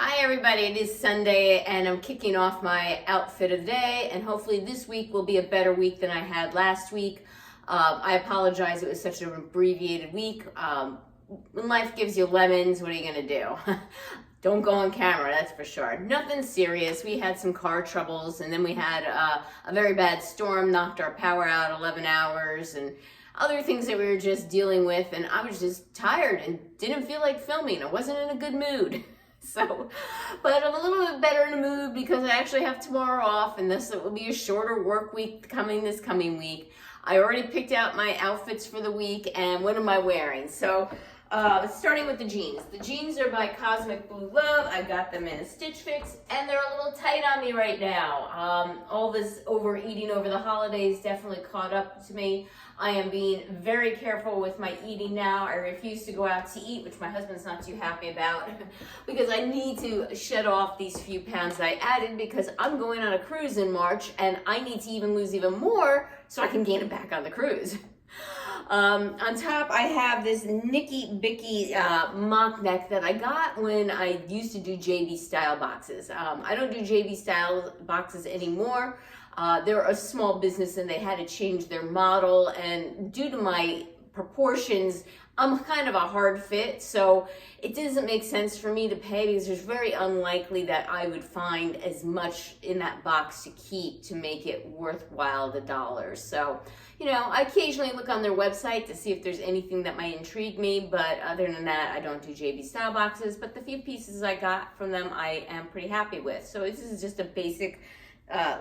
Hi everybody, it is Sunday and I'm kicking off my outfit of the day, and hopefully this week will be a better week than I had last week. I apologize, it was such an abbreviated week. When life gives you lemons, what are you gonna do? Don't go on camera, that's for sure. Nothing serious. We had some car troubles, and then we had a very bad storm, knocked our power out 11 hours, and other things that we were just dealing with, and I was just tired and didn't feel like filming. I wasn't in a good mood. So, but I'm a little bit better in the mood because I actually have tomorrow off, and this will be a shorter work week this coming week. I already picked out my outfits for the week, and what am I wearing? So, starting with the jeans. The jeans are by Cosmic Blue Love. I got them in a Stitch Fix, and they're a little tight on me right now. All this overeating over the holidays definitely caught up to me. I am being very careful with my eating now. I refuse to go out to eat, which my husband's not too happy about, because I need to shed off these few pounds I added because I'm going on a cruise in March, and I need to lose even more so I can gain it back on the cruise. On top, I have this Nicky Bicky mock neck that I got when I used to do JB style boxes. I don't do JB style boxes anymore. They're a small business and they had to change their model, and due to my proportions, I'm kind of a hard fit, so it doesn't make sense for me to pay because it's very unlikely that I would find as much in that box to keep to make it worthwhile the dollars. So, I occasionally look on their website to see if there's anything that might intrigue me, but other than that, I don't do JB style boxes, but the few pieces I got from them, I am pretty happy with. So this is just a basic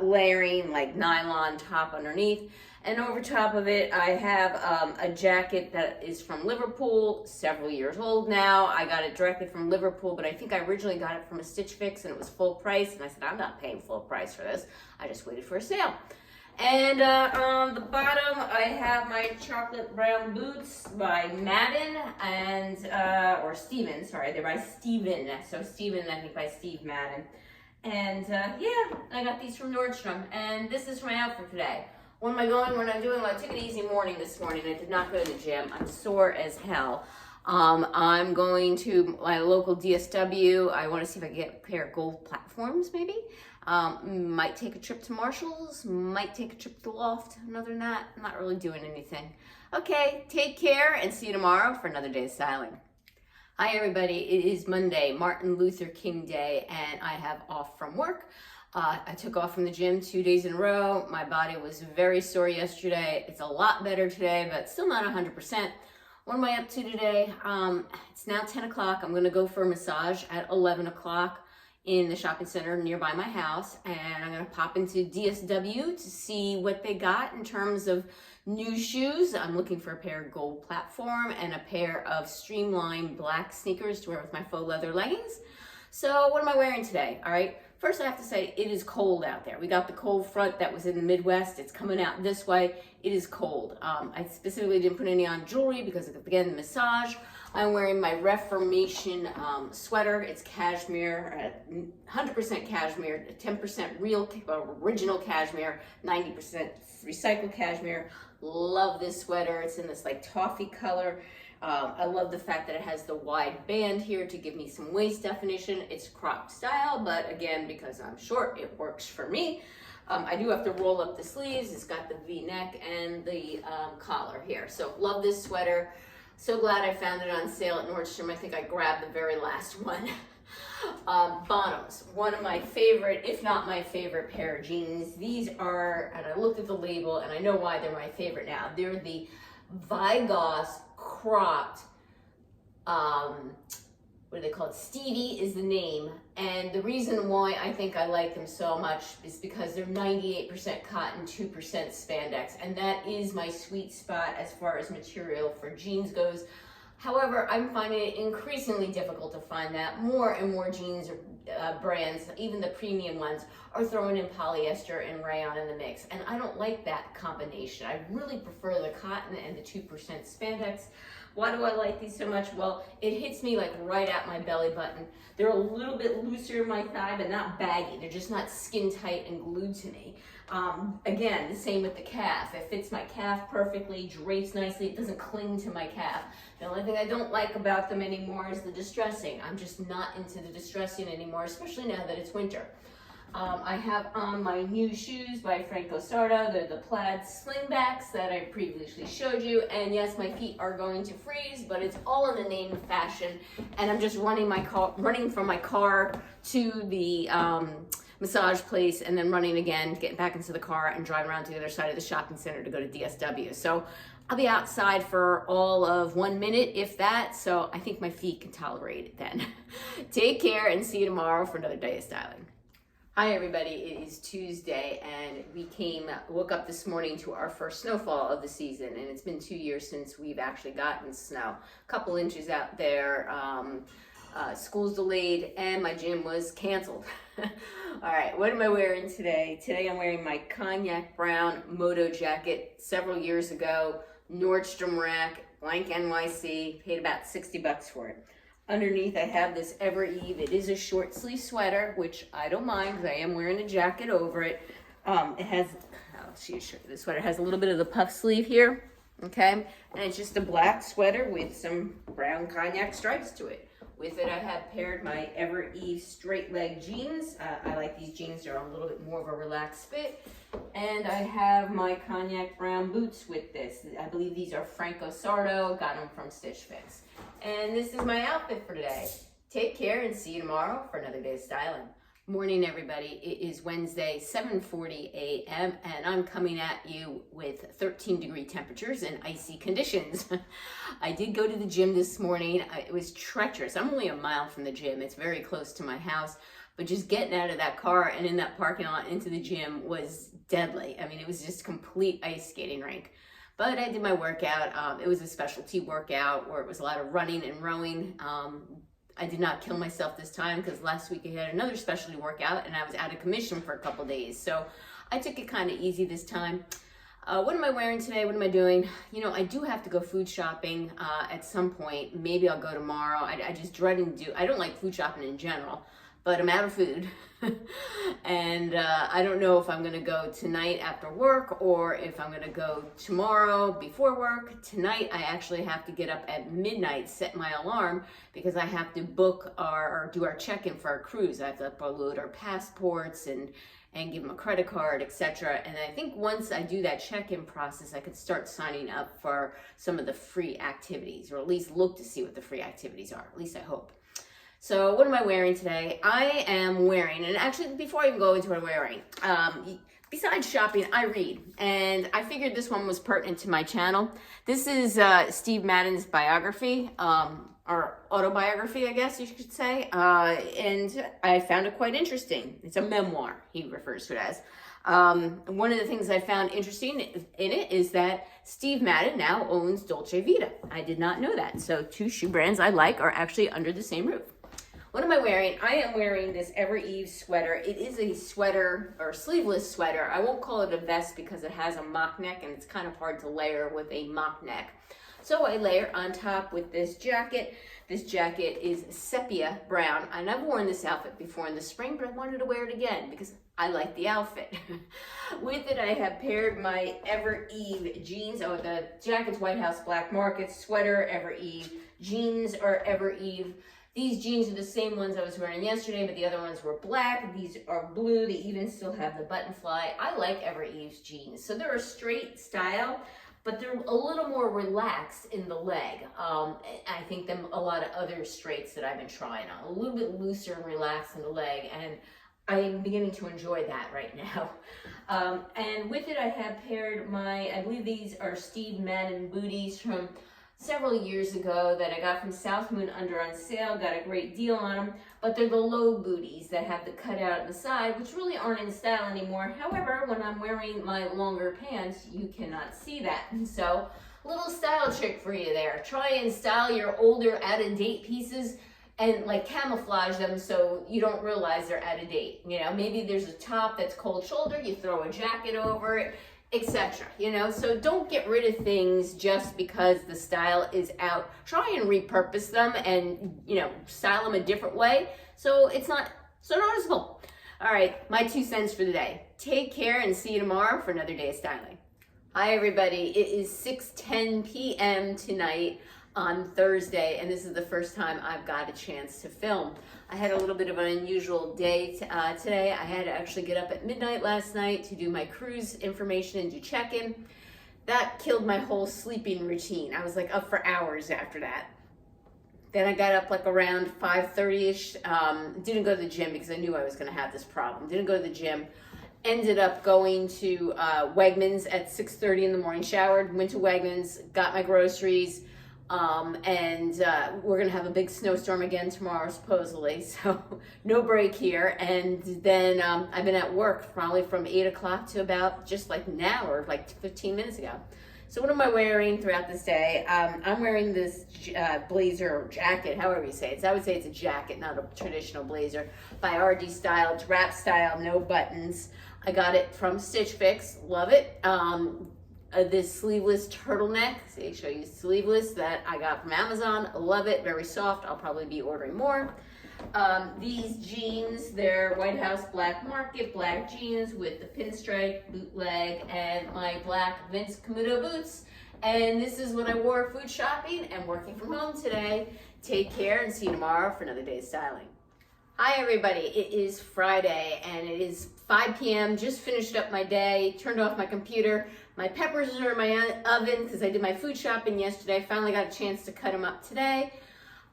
layering, like nylon top underneath, and over top of it I have a jacket that is from Liverpool, several years old now. I got it directly from Liverpool, but I think I originally got it from a Stitch Fix and it was full price, and I said I'm not paying full price for this. I just waited for a sale. And on the bottom I have my chocolate brown boots by Madden and or Steven, sorry, they're by Steven, so Steven, I think by Steve Madden. And yeah, I got these from Nordstrom, and this is my outfit today. When am I going? When I'm doing, well, I took an easy morning this morning. I did not go to the gym. I'm sore as hell. I'm going to my local DSW. I want to see if I can get a pair of gold platforms, maybe. Might take a trip to Marshall's, might take a trip to the Loft. And other than that, I'm not really doing anything. Okay, take care and see you tomorrow for another day of styling. Hi everybody, it is Monday, Martin Luther King Day, and I have off from work. I took off from the gym 2 days in a row. My body was very sore yesterday. It's a lot better today, but still not 100%. What am I up to today? It's now 10 o'clock. I'm gonna go for a massage at 11 o'clock in the shopping center nearby my house, and I'm gonna pop into DSW to see what they got in terms of new shoes. I'm looking for a pair of gold platform and a pair of streamlined black sneakers to wear with my faux leather leggings. So what am I wearing today? All right, first I have to say it is cold out there. We got the cold front that was in the Midwest. It's coming out this way. It is cold. I specifically didn't put any on jewelry because, again, the massage. I'm wearing my Reformation sweater. It's cashmere, 100% cashmere, 10% real original cashmere, 90% recycled cashmere. Love this sweater. It's in this like toffee color. I love the fact that it has the wide band here to give me some waist definition. It's crop style, but again, because I'm short, it works for me. I do have to roll up the sleeves. It's got the V-neck and the collar here. So love this sweater. So glad I found it on sale at Nordstrom. I think I grabbed the very last one. Bottoms, one of my favorite, if not my favorite pair of jeans. These are, and I looked at the label and I know why they're my favorite now. They're the Vigos cropped, what are they called? Stevie is the name. And the reason why I think I like them so much is because they're 98% cotton, 2% spandex. And that is my sweet spot as far as material for jeans goes. However, I'm finding it increasingly difficult to find that. More and more jeans brands, even the premium ones, are throwing in polyester and rayon in the mix. And I don't like that combination. I really prefer the cotton and the 2% spandex. Why do I like these so much? Well, it hits me like right at my belly button. They're a little bit looser in my thigh, but not baggy. They're just not skin tight and glued to me. Again, the same with the calf. It fits my calf perfectly, drapes nicely. It doesn't cling to my calf. The only thing I don't like about them anymore is the distressing. I'm just not into the distressing anymore, especially now that it's winter. I have on my new shoes by Franco Sardo. They're the plaid slingbacks that I previously showed you. And yes, my feet are going to freeze, but it's all in the name of fashion. And I'm just running from my car to the massage place, and then running again, getting back into the car and driving around to the other side of the shopping center to go to DSW. So I'll be outside for all of 1 minute, if that. So I think my feet can tolerate it then. Take care and see you tomorrow for another day of styling. Hi everybody, it is Tuesday and we woke up this morning to our first snowfall of the season, and it's been 2 years since we've actually gotten snow. A couple inches out there, school's delayed, and my gym was canceled. All right, what am I wearing today? Today I'm wearing my cognac brown moto jacket, several years ago, Nordstrom rack, blank NYC, paid about 60 bucks for it. Underneath I have this Ever Eve. It is a short sleeve sweater, which I don't mind because I am wearing a jacket over it. It has, the sweater has a little bit of the puff sleeve here, okay? And it's just a black sweater with some brown cognac stripes to it. With it I have paired my Ever Eve straight leg jeans. I like these jeans, they're a little bit more of a relaxed fit. And I have my cognac brown boots with this. I believe these are Franco Sardo, got them from Stitch Fix. And this is my outfit for today. Take care and see you tomorrow for another day of styling. Morning everybody, it is Wednesday, 7:40 a.m. and I'm coming at you with 13-degree temperatures and icy conditions. I did go to the gym this morning. It was treacherous. I'm only a mile from the gym. It's very close to my house, but just getting out of that car and in that parking lot into the gym was deadly. I mean, it was just complete ice skating rink. But I did my workout. It was a specialty workout where it was a lot of running and rowing. I did not kill myself this time because last week I had another specialty workout and I was out of commission for a couple days. So I took it kind of easy this time. What am I wearing today? What am I doing? You know, I do have to go food shopping at some point. Maybe I'll go tomorrow. I just dread I don't like food shopping in general, but I'm out of food. And I don't know if I'm gonna go tonight after work or if I'm gonna go tomorrow before work. Tonight I actually have to get up at midnight, set my alarm, because I have to book or do our check-in for our cruise. I have to upload our passports and give them a credit card, etc. And I think once I do that check-in process, I could start signing up for some of the free activities, or at least look to see what the free activities are. At least I hope. So what am I wearing today? I am wearing, and actually before I even go into what I'm wearing, besides shopping, I read. And I figured this one was pertinent to my channel. This is Steve Madden's biography, or autobiography, I guess you could say. And I found it quite interesting. It's a memoir, he refers to it as. One of the things I found interesting in it is that Steve Madden now owns Dolce Vita. I did not know that. So 2 shoe brands I like are actually under the same roof. What am I wearing? I am wearing this Ever Eve sweater. It is a sweater, or sleeveless sweater. I won't call it a vest because it has a mock neck and it's kind of hard to layer with a mock neck. So I layer on top with this jacket. This jacket is sepia brown, and I've worn this outfit before in the spring, but I wanted to wear it again because I like the outfit. With it, I have paired my Ever Eve jeans. Oh, the jacket's White House Black Market, sweater Ever Eve, jeans are Ever Eve. These jeans are the same ones I was wearing yesterday, but the other ones were black. These are blue. They even still have the button fly. I like Ever Eve's jeans. So they're a straight style, but they're a little more relaxed in the leg. I think than a lot of other straights that I've been trying on. A little bit looser and relaxed in the leg, and I'm beginning to enjoy that right now. And with it, I have paired I believe these are Steve Madden booties from several years ago that I got from South Moon Under on sale. Got a great deal on them, but they're the low booties that have the cutout on the side, which really aren't in style anymore. However, when I'm wearing my longer pants, you cannot see that. And so, little style trick for you there. Try and style your older out-of-date pieces and like camouflage them so you don't realize they're out of date. You know, maybe there's a top that's cold shoulder, you throw a jacket over it, etc. You know, so don't get rid of things just because the style is out. Try and repurpose them and, you know, style them a different way so it's not so noticeable. All right, my 2 cents for the day. Take care and see you tomorrow for another day of styling. Hi everybody, it is 6:10 p.m. tonight on Thursday, and this is the first time I've got a chance to film. I had a little bit of an unusual day today. I had to actually get up at midnight last night to do my cruise information and do check-in. That killed my whole sleeping routine. I was like up for hours after that. Then I got up like around 5:30ish. Didn't go to the gym because I knew I was going to have this problem. Didn't go to the gym. Ended up going to Wegmans at 6:30 in the morning. Showered, went to Wegmans, got my groceries. And we're gonna have a big snowstorm again tomorrow supposedly, so no break here. And then I've been at work probably from 8 o'clock to about just like now, or like 15 minutes ago. So what am I wearing throughout this day? I'm wearing this blazer or jacket, however you say it. So I would say it's a jacket, not a traditional blazer, by RD Style. It's wrap style, no buttons. I got it from Stitch Fix, love it. This sleeveless turtleneck, see, show you sleeveless, that I got from Amazon. I love it, very soft. I'll probably be ordering more. These jeans, they're White House Black Market black jeans with the pinstripe bootleg and my black Vince Camuto boots. And this is what I wore food shopping and working from home today. Take care and see you tomorrow for another day of styling. Hi everybody, it is Friday and it is 5 p.m. Just finished up my day, turned off my computer. My peppers are in my oven because I did my food shopping yesterday. Finally got a chance to cut them up today.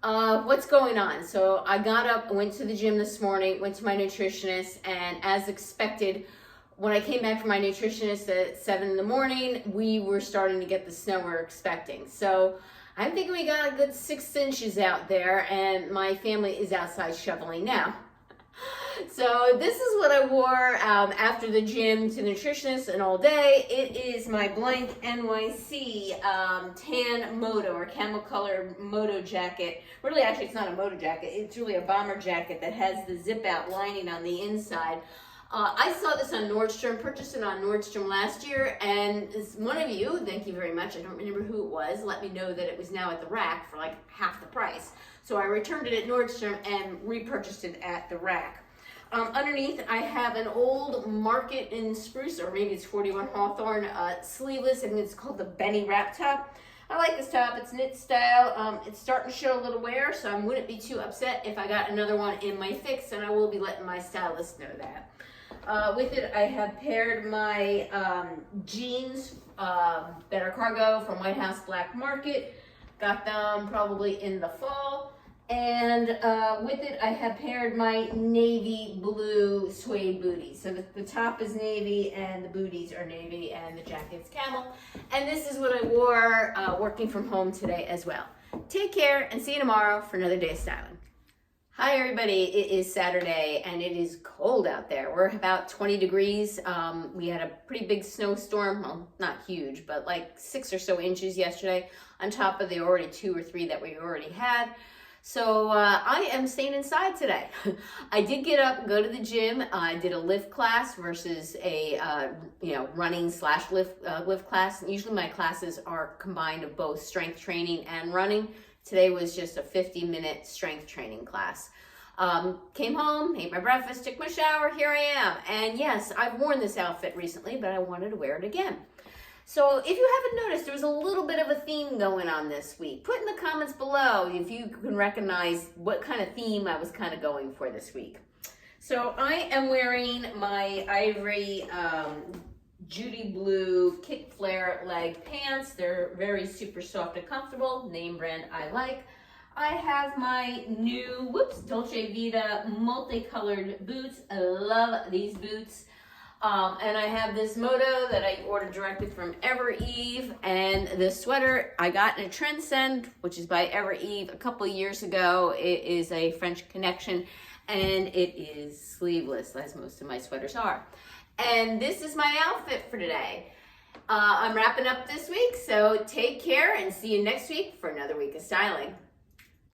What's going on? So I got up, went to the gym this morning, went to my nutritionist, and as expected, when I came back from my nutritionist at 7 in the morning, we were starting to get the snow we were expecting. So I'm thinking we got a good 6 inches out there, and my family is outside shoveling now. So this is what I wore after the gym to the nutritionist and all day. It is my blank NYC tan moto or camel color moto jacket. Really, actually, it's not a moto jacket. It's really a bomber jacket that has the zip out lining on the inside. I saw this on Nordstrom, purchased it on Nordstrom last year, and one of you, thank you very much, I don't remember who it was, let me know that it was now at the rack for like half the price. So I returned it at Nordstrom and repurchased it at the rack. Underneath, I have an old Market in Spruce, or maybe it's 41 Hawthorne, sleeveless, and it's called the Benny wrap top. I like this top. It's knit style. It's starting to show a little wear, so I wouldn't be too upset if I got another one in my fix, and I will be letting my stylist know that. With it, I have paired my jeans that are cargo from White House Black Market. Got them probably in the fall. And with it, I have paired my navy blue suede booties. So the top is navy and the booties are navy and the jacket's camel. And this is what I wore working from home today as well. Take care and see you tomorrow for another day of styling. Hi everybody, it is Saturday and it is cold out there. We're about 20 degrees. We had a pretty big snowstorm, well, not huge, but like 6 or so inches yesterday on top of the already 2 or 3 that we already had. So I am staying inside today. I did get up and go to the gym. I did a lift class versus a running / lift class. Usually my classes are combined of both strength training and running. Today was just a 50-minute strength training class. Came home, ate my breakfast, took my shower, here I am. And yes, I've worn this outfit recently, but I wanted to wear it again. So if you haven't noticed, there was a little bit of a theme going on this week. Put in the comments below if you can recognize what kind of theme I was kind of going for this week. So I am wearing my ivory Judy blue kick flare leg pants. They're very super soft and comfortable, name brand I like. I have my new, Dolce Vita multicolored boots. I love these boots. And I have this moto that I ordered directly from Eve, and this sweater I got in a Trendsend, which is by Eve a couple of years ago. It is a French Connection, and it is sleeveless, as most of my sweaters are. And this is my outfit for today. I'm wrapping up this week, so take care and see you next week for another week of styling.